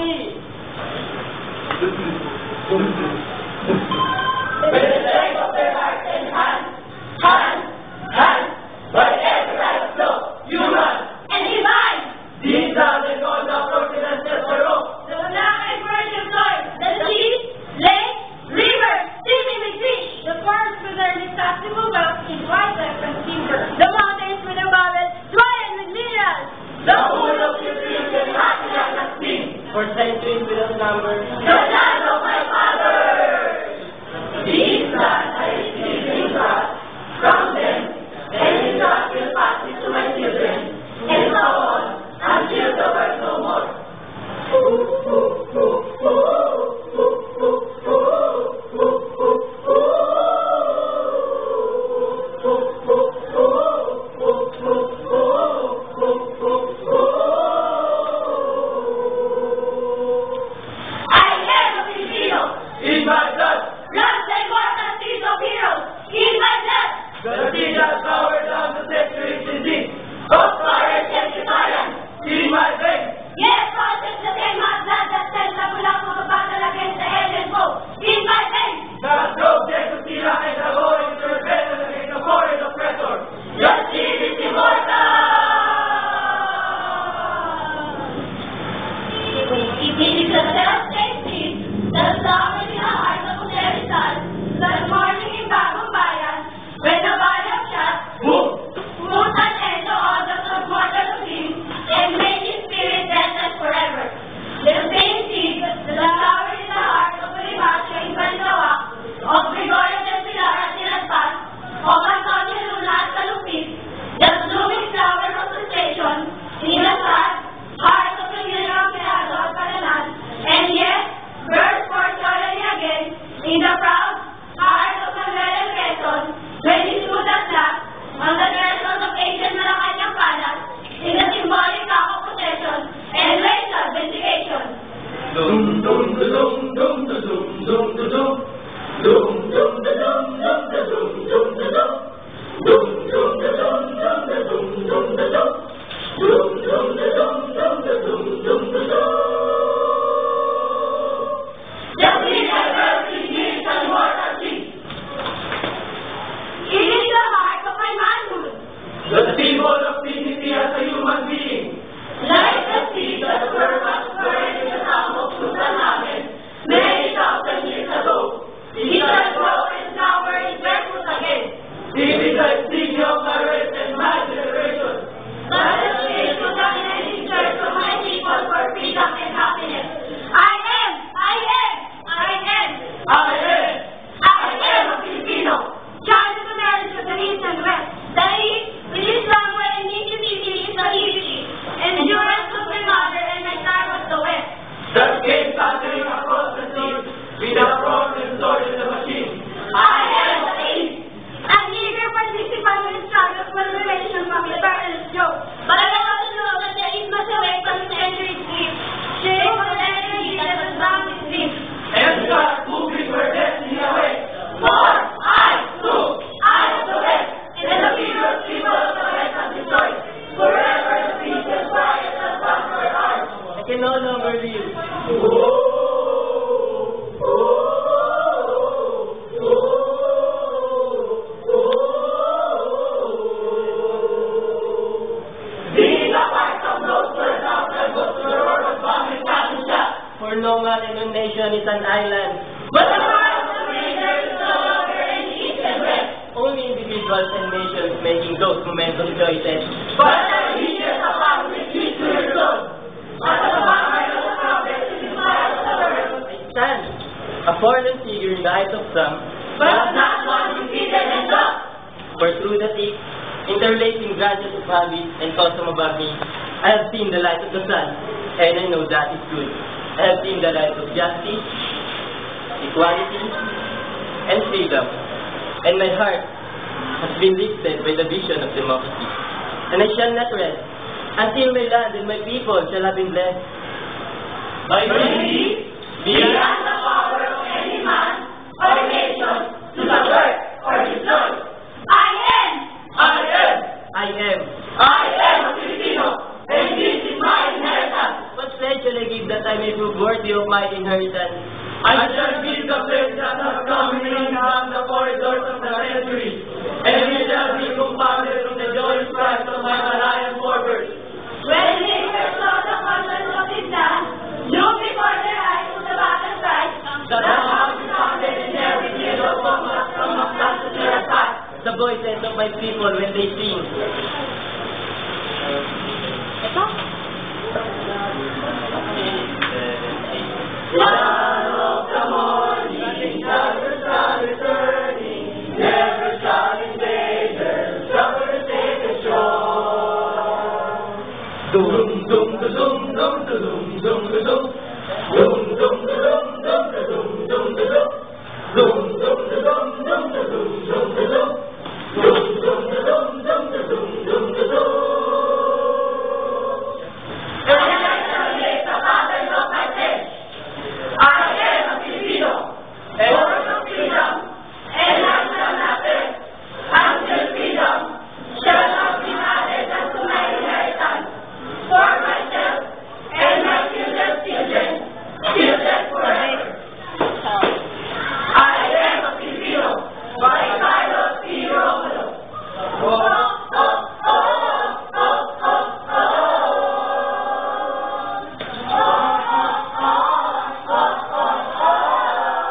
me! With the strength of their hearts and hands, by every right of law, human and divine. These are the gods of ordinance that the rock, the land and virgin soil, the seas, lakes, rivers, teeming with fish, The forests with their inexhaustible wealth in wildlife and timber. The mountains with their bowels swollen with minerals. the pool of the streams and happy as a spring, For centuries without number, the land of my fathers. These lands I received in trust from them, and in trust will pass it to my children, and so on, until the world no more. I am a Filipino. In my blood, runs the immortal seeds of heroes. In my blood, the seed that powered down the centuries in deep, of courage and defiance. In my veins, yes, conscious the same hot blood that sends the Bulaco to battle against the alien foe. In my veins, that drove Jecutila and Drago into rebellion against the foreign oppressor. The seed is immortal. It is a self-same seed that summoned in the heart of Rizal, that morning in Bagong Bayan, when the body of Shas put an end to all the mortal dreams and made his spirit deathless forever. The same seed that flowered in the heart of Bonifacio in Bandawa, of Gregorio de Pilar at Tinaspas, of Antonio Luna at Calupit, the blooming flower of frustration in the sad heart of the General Pirado at Palanan, and yet burst forth joyfully again in the proud heart of Manuel and Quezon when he stood at last on the threshold of ancient Malacanang Palace in the symbolic act of possession and racial vindication. Dum dum da dum dum da dum dum da dum dum dum da dum dum da dum dum da dum dum dum da dum dum da dum dum da dum dum dum da dum dum da dum dum da dum. The three diversity is an immortal seed. It is the heart of my manhood. The symbol of dignity as a human being. Like the seed that were once buried in the tomb of Tutankhamen many thousand years ago. It has grown and now is barefoot again. It is a seed of courage and my generation. That the seed to the united church of my people for freedom and happiness. I am a Filipino. Child of the marriage of the East and West. The East, which is somewhere in nativity is the East. Endurance of my mother and my star was the West. That came thundering across the sea with a bronze sword in the machine. I am the East. An eager participant in struggles for liberation from eternal joke. But I want to know that the East must awake from its centuries sleep. Shame for the energy that was bound its dreams. And start moving where destiny awaits. For I too, I am the West, and the figure people of the West have destroyed. Forever the peace and quiet that once were ours. I can no longer live. These are parts of those words out that go to the roar of bombing Katusha. For no man in a nation is an island. But the heart of the greater is no longer in the East and West. Only individuals and nations making those momentous choices. But the religious upon which we to your soul. But the power of the progress in the fire of the world. I stand, a fallen figure in the eyes of some, But not one defeated and lost. for through the thick, interlacing branches of habit and custom above me, I have seen the light of the sun, and I know that is good. I have seen the light of justice, equality, and freedom, and my heart has been lifted by the vision of democracy. And I shall not rest until my land and my people shall have been blessed. By bringing beyond the power of any man or nation to the work or his Lord. I am a Filipino, and this is my inheritance. What pledge shall I give that I may may prove worthy of my inheritance. I shall be the place that has come ringing down the corridors of the centuries, and it shall be compounded with the joyous cries of my Malayan forebears. When neighbors saw the contours of his land, look before their eyes to the battle cries, That the house is founded in every field of combat from Mactan to Tirasat. The voices of my people when they sing,